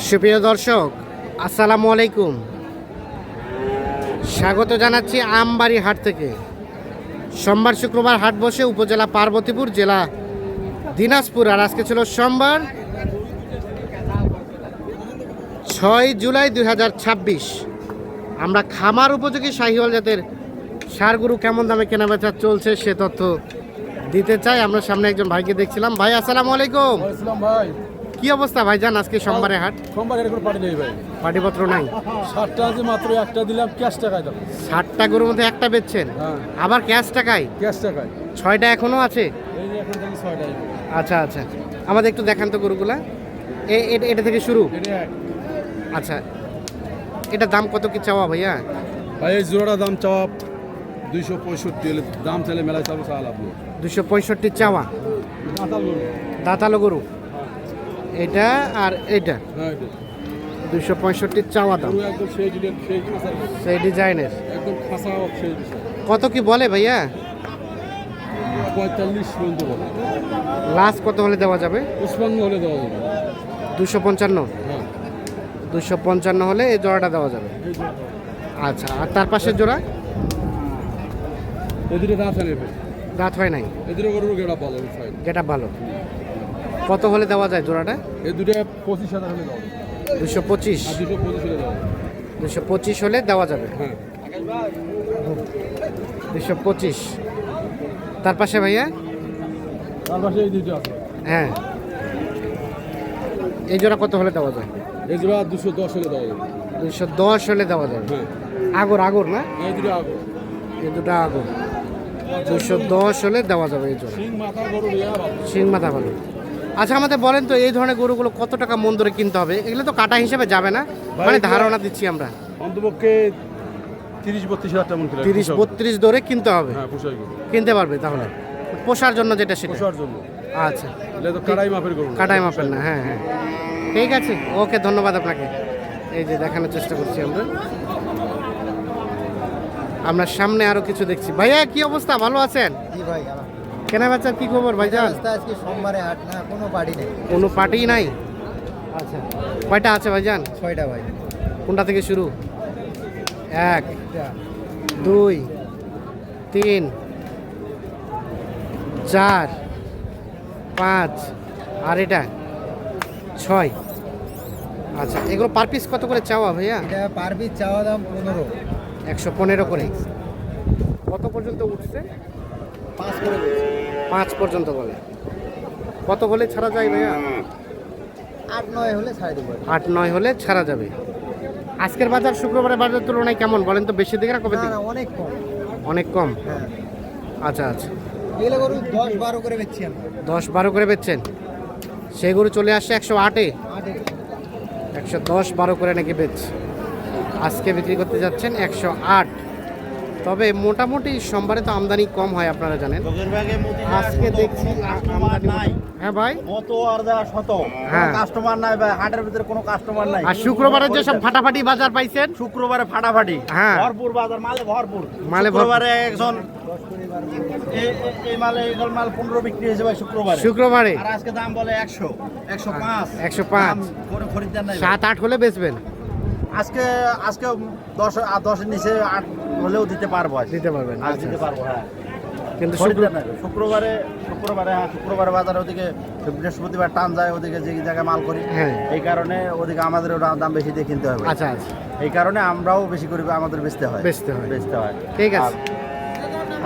সুপ্রিয় দর্শক, আসসালামু আলাইকুম। স্বাগত জানাচ্ছি আমবাড়ি হাট থেকে। সোমবার শুক্রবার হাট বসে উপজেলা পার্বতীপুর, জেলা দিনাজপুর। আর আজকে ছিল সোমবার 6 জুলাই 2026। আমরা খামার উপযোগী শাহিওয়াল জাতের ষাঁড় গরু কেমন দামে কেনাবেচা চলছে সে তথ্য দিতে চাই। আমরা সামনে একজন ভাইকে দেখছিলাম। ভাই আসসালামু আলাইকুম। ভাই কি অবস্থা ভাইজান? আজকে সোমবারে হাট, সোমবার এরকম পার্টি নেই ভাই। পাটিপত্র নাই। 60টা আছে মাত্র, একটা দিলাম ক্যাশ টাকায় দাম। 60টা গরুর মধ্যে একটা বেচছেন, হ্যাঁ আবার ক্যাশ টাকায়? ক্যাশ টাকায় 6টা এখনো আছে। এই যে এখন থেকে 6টাই। আচ্ছা আচ্ছা, আমাদের একটু দেখান তো গরুগুলা। এটা থেকে শুরু। এটা এক। আচ্ছা, এটার দাম কত কি চাওয়া ভাইয়া? ভাই এই জোড়াটা দাম চাওয়া 265 হলে দাম চাইলে মেলায় চাবো চাল আপনি 265 চাওয়া। মাতাল গরু। দাঁতালো গরু এটা, আর এটা হ্যাঁ এটা 265 চাওয়া দাম। গরু একদম সেই ডিজাইন, সেই খাসা, সেই ডিজাইনের। একদম খাসা সেই ডিজাইন। কত কি বলে ভাইয়া? 45 পর্যন্ত বলে। লাস্ট কত হলে দেওয়া যাবে? 55 হলে দেওয়া যাবে। 255। হ্যাঁ 255 হলে এই জোড়াটা দেওয়া যাবে। এই জোড়াটা। আচ্ছা, আর তার পাশের জোড়া? এদিকে দাঁত নেবে, দাঁত হয় নাই, এদিকে গরুর গেড়া ভালো ফাইন। যেটা ভালো। কত হলে দেওয়া যায় জোড়াটা? এই দুটো 25,000 হলে দেওয়া যাবে। 225। আর 225 হলে দেওয়া যাবে। 225 হলে দেওয়া যাবে। হ্যাঁ 225। তার পাশে ভাইয়া? তার পাশে এই দুটো আছে। হ্যাঁ, এই জোড়া কত হলে দেওয়া যায়? এই জোড়া 210 হলে দেওয়া যাবে। 210 হলে দেওয়া যাবে। হ্যাঁ আগর আগর না, এই দুটো আগে। এই দুটা আগর। 210 হলে দেওয়া যাবে এই জোড়া। সিং মাথার গরু রিয়া ভালো। শিং মাথা ভালো। আচ্ছা, আমাদের বলেন তো এই ধরনের গরুগুলো কত টাকা মন ধরে কিনতে হবে? এগুলো তো কাটা হিসেবে যাবে না, মানে ধারণা দিচ্ছি আমরা। অন্তপক্ষে 30-32 হাজার টাকা কিলো। 30-32 ধরে কিনতে হবে। হ্যাঁ পোষাই গরু। কিনতে পারবে তাহলে, পোষার জন্য যেটা সেটা। পোষার জন্য। আচ্ছা, এটা তো কাটাই মাপের গরু না। কাটাই মাপেন না। হ্যাঁ হ্যাঁ, ঠিক আছে, ওকে, ধন্যবাদ আপনাকে। এই যে দেখানোর চেষ্টা করছি আমরা। আমরা সামনে আরো কিছু দেখছি। ভাইয়া কি অবস্থা, ভালো আছেন? জি ভাই, কেনা বেচার কি খবর ভাইজান? আজকে সোমবারে হাট না, কোনো পার্টি নেই। কোনো পার্টি নাই? আচ্ছা, কয়টা আছে ভাইজান? 6টা ভাই। কোনটা থেকে শুরু? 1 একটা 2 3 4 5 আর এটা 6। আচ্ছা, এগুলো পার পিস কত করে চাওয়া ভাইয়া? এটা পার পিস চাওয়া দাম 15। 115 করে। কত পর্যন্ত উঠছে? 5 করে। 5 পর্যন্ত বলে। কত হলে ছাড়া যায় ভাইয়া? 8-9 হলে ছাড়ে দেবো। 8-9 হলে ছাড়া যাবে। আজকের বাজার শুক্রবারের বাজার তুলনায় কেমন বলেন তো? বেশি দিকে না কবে না দিকে? না, অনেক কম। অনেক কম। হ্যাঁ, আচ্ছা আচ্ছা, এগুলো গরু 10-12 করে বেচছি আমরা। 10-12 করে বেচছেন? সেই গরু চলে আসছে 108-এ। 8-এ 110-12 করে নাকি বেচছে। আজকে বিক্রি করতে যাচ্ছেন 108। তবে মোটামুটি সোমবারে তো আমদানি কম হয়, আপনারা জানেন। আজকে দেখছি আমদানি। হ্যাঁ ভাই, মতো আর যা শত হ্যাঁ। কাস্টমার নাই ভাই, হাটের ভিতরে কোনো কাস্টমার নাই। আর শুক্রবারে যে সব ফাটাফাটি বাজার পাইছেন, শুক্রবারে ফাটাফাটি, হ্যাঁ। ভরপুর বাজার, মালে ভরপুর। মালে ভরপুর। শুক্রবারে একজন এই মালে এই মাল 15 বিক্রি হয়েছে ভাই শুক্রবারে। শুক্রবারে আর আজকে দাম বলে 100, 105, 105। দাম করে খরিদ্দার নাই ভাই। 7-8 হলে বেচবেন? আজকে 10-10 এর নিচে 8 হলেও দিতে পারবো আজ। দিতে পারবেন? আজ আচ্ছা, দিতে পারবো, হ্যাঁ। কিন্তু খরিদ্দার নাই। শুক্রবারে হ্যাঁ, শুক্রবারে বাজারে ওদিকে বৃহস্পতিবার টান যায়, ওদিকে যে জায়গায় মাল করি, হ্যাঁ। এই কারণে ওদিকে আমাদেরও দাম বেশি দিয়ে কিনতে হবে। আচ্ছা আচ্ছা, এই কারণে আমরাও বেশি করে আমাদের বেচতে হয়। বেচতে হয়। বেচতে হয়। ঠিক আছে,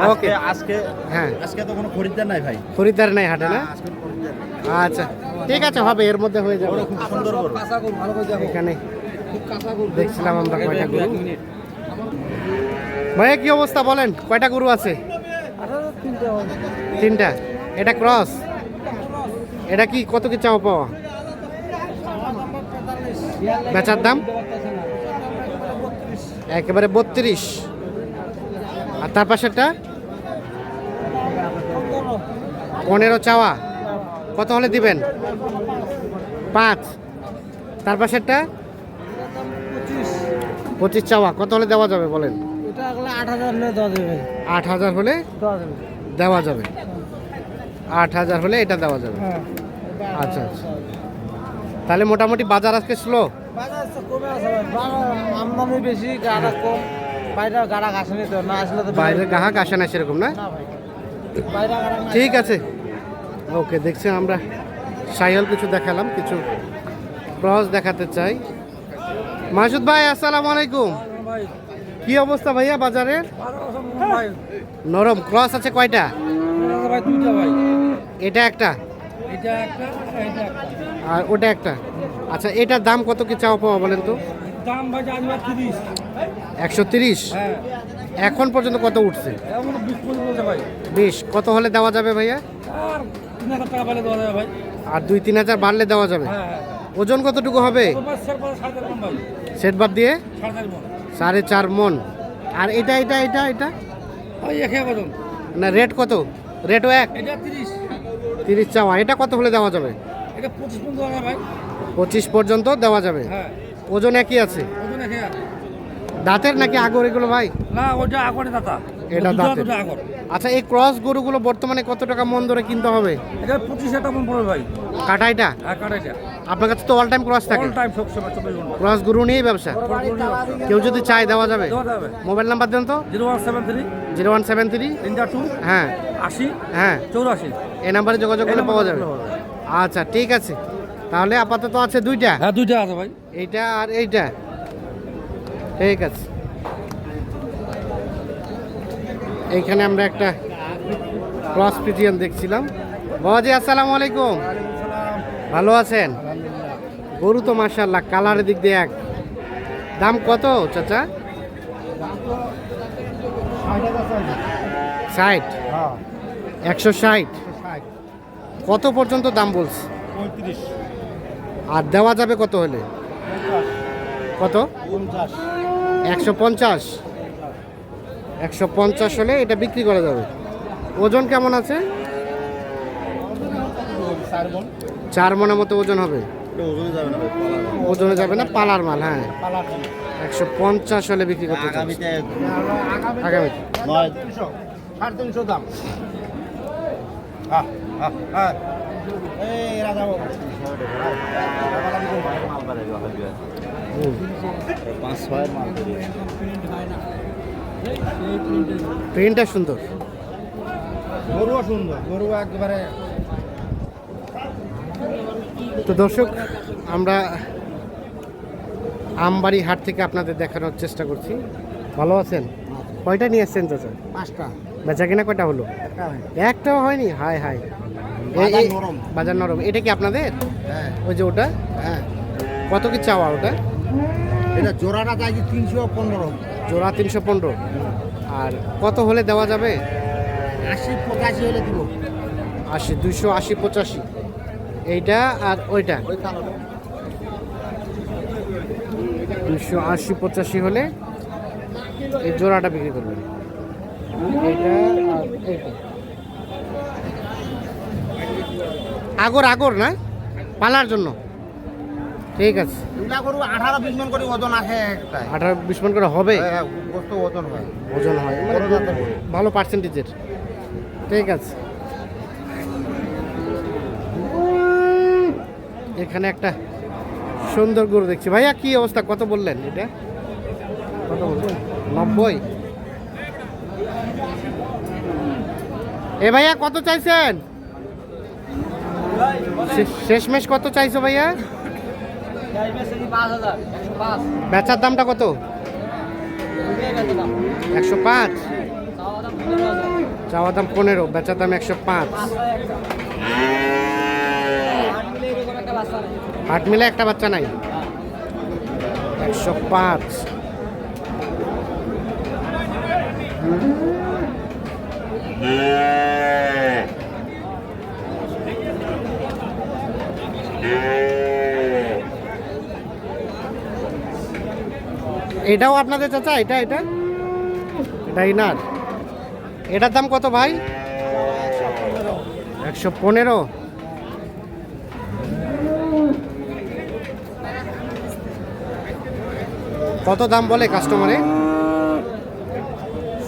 আর ওকে। আজকে হ্যাঁ, আজকে তো কোনো খরিদ্দার নাই ভাই। খরিদ্দার নাই হাটে না? আজকে কোনো খরিদ্দার নাই। আচ্ছা, ঠিক আছে, হবে, এর মধ্যে হয়ে যাবে। গরু খুব সুন্দর গরু। কাঁচা গরু ভালো করে দেখো। এখানে দেখছিলাম আমরা কয়টা গরু। ভাইয়া কি অবস্থা বলেন, কয়টা গরু আছে? 3টা। এটা ক্রস? এটা কি কত কি চাও পাওয়া? বেচার দাম একেবারে 32। আর তার পাশেরটা 15 চাওয়া। কত হলে দিবেন? 5। তার পাশেরটা 25 চাওয়া। কত হলে দেওয়া যাবে বলেন? এটা 8,000 হলে দেওয়া যাবে। 8,000 হলে দেওয়া যাবে। দেওয়া যাবে। 8,000 হলে এটা দেওয়া যাবে। হ্যাঁ। আচ্ছা আচ্ছা, তাহলে মোটামুটি বাজার আজকে স্লো। বাজার তো কমে আছে ভাই, আমদানি বেশি, গাড়া কম, বাইরে গাড়া আসেনি তো, না আসলে তো বাইরের গ্রাহক আসে না সেরকম না? না ভাই, বাইরে গাড়া না। ঠিক আছে, ওকে। দেখছি আমরা সাইহল কিছু দেখালাম, কিছু ক্রস দেখাতে চাই। মাসুদ ভাই আসসালামু আলাইকুম। ভাই কি অবস্থা ভাইয়া বাজারের? ভাই নরম ক্রস আছে কয়টা? ভাই দুইটা ভাই, এটা একটা এটা একটা এটা একটা। আর ওটা একটা। আচ্ছা, এটার দাম কত কি চাওয়া পাওয়া বলেন তো? দাম ভাই জানি 30। 130। হ্যাঁ, এখন পর্যন্ত কত উঠছে? এমন 20 বলছে ভাই। 20। কত হলে দেওয়া যাবে ভাইয়া? আর 3000 টাকা পাইলে দেওয়া যাবে ভাই। আর 2-3 হাজার বাড়লে দেওয়া যাবে। হ্যাঁ হ্যাঁ, ওজন কতটুকু হবে তোমার স্যার পরে 4.5 মণ ভাই, সেট বাদ দিয়ে? 4.5 মণ 4.5 মন। আর এটা এটা এটা এটা ভাই। একে বলুন, না, রেট কত? রেটও এক? এটা 30, 30 চাওয়া। এটা কত হলে দেওয়া যাবে? এটা 25 মণ দেওয়া যাবে ভাই। 25 পর্যন্ত দেওয়া যাবে। হ্যাঁ, ওজন একই আছে? ওজন একে। দাঁতের নাকি আগর এগুলো ভাই? না, ওটা আগরে দাতা, এটা দাঁতের। দুটো আগর। আচ্ছা, এই ক্রস গরুগুলো বর্তমানে কত টাকা মন ধরে কিনতে হবে? এটা 25 টাকা মণ পড়বে ভাই। কাটাইটা? হ্যাঁ, কাটাইটা আপনার কাছে তো অল টাইম ক্রস থাকে? অল টাইম সব সময় 24 ঘন্টা ক্রস গরু নিয়েই ব্যবসা? কেউ যদি চায় দেওয়া যাবে? দেওয়া যাবে। মোবাইল নাম্বার দেন তো। 0173 0173। 32 হ্যাঁ 80 হ্যাঁ, 84। এই নাম্বারে যোগাযোগ করলে পাওয়া যাবে। পাওয়া যাবে। আচ্ছা, ঠিক আছে। তাহলে আপাতত আছে দুইটা, হ্যাঁ, দুইটা আছে ভাই। এইটা আর এইটা। ঠিক আছে। এইখানে আমরা একটা ক্রস পিজিয়ন দেখছিলাম। বাবাজি আসসালামু আলাইকুম। ভালো আছেন? গরু তো মাশাআল্লাহ কালারের দিক দিয়ে এক। দাম কত চাচা? 60। 160। কত পর্যন্ত দাম বলছে? 35, আর দেওয়া যাবে কত হলে? কত? 50, 150। 150 হলে এটা বিক্রি করা যাবে। ওজন কেমন আছে? 4 মণ। 4 মনের মতো ওজন হবে। এটা ওজনে যাবে না ভাই, ওজনে যাবে না, পালার মাল। হ্যাঁ, পালার জন্য। 150 হলে বিক্রি করতে চাচ্ছি। আগামীতে আগামীতে 300, 350 দাম। হ্যাঁ হ্যাঁ হ্যাঁ, এই রাজা বাবু হুম। 5-6 মাল তৈরি। প্রিন্টটা সুন্দর। গরুও সুন্দর, গরু একেবারে। তো দর্শক, আমরা আমবাড়ি হাট থেকে আপনাদের দেখানোর চেষ্টা করছি। ভালো আছেন? কয়টা নিয়ে এসছেন চাচা? 5টা। বেচা কিনা কয়টা হলো? একটাও হয়নি? High high. বাজার নরম। বাজার নরম। এটা কি আপনাদের? হ্যাঁ ওই যে ওটা হ্যাঁ, কত কি চাওয়া ওটা? এটা জোড়াটা চাইছি 315। জোড়া 315। আর কত হলে দেওয়া যাবে? 80-85 হলে দিব। 80, 280, 85। এইটা আর ওইটা ওই কালোটা 280, 85 হলে এই জোড়াটা বিক্রি করবেন। এইটা আর এইটা আগর আগর না, পালার জন্য। ঠিক আছে। দুটা গরু 18-20 মণ করে ওজন আসে একটাই। 18-20 মণ করে হবে? হ্যাঁ, গোস্ত ওজন হয়। ওজন হয় মানে বড় জাতের গরু। ভালো পার্সেন্টেজের। ঠিক আছে। এখানে একটা সুন্দর গরু দেখছি। ভাইয়া কি অবস্থা, কত বললেন এটা? কত বললেন? 90। এ ভাইয়া কত চাইছেন? শেষমেশ কত চাইছো ভাইয়া? 5000, 105। বেচার দামটা কত? 105। চাওয়া দাম 15, বেচার দাম 105। হাট মিলে একটা বাচ্চা নাই। 105। এটাও আপনাদের চাচা? এটা এটা এটা ইনার। এটার দাম কত ভাই? 115। কত দাম বলে কাস্টমারে?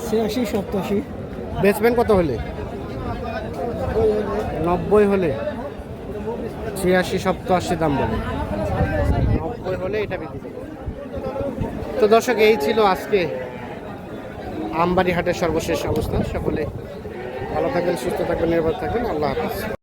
86-87। বেচবেন কত হলে? 90 হলে। 86-87 দাম বলে। সময় হলে এটা বিক্রি করবো। তো দর্শক, এই ছিল আজকে আমবাড়ি হাটের সর্বশেষ অবস্থা। সকলে ভালো থাকবেন, সুস্থ থাকবেন, নিরাপদ থাকবেন। আল্লাহ হাফেজ।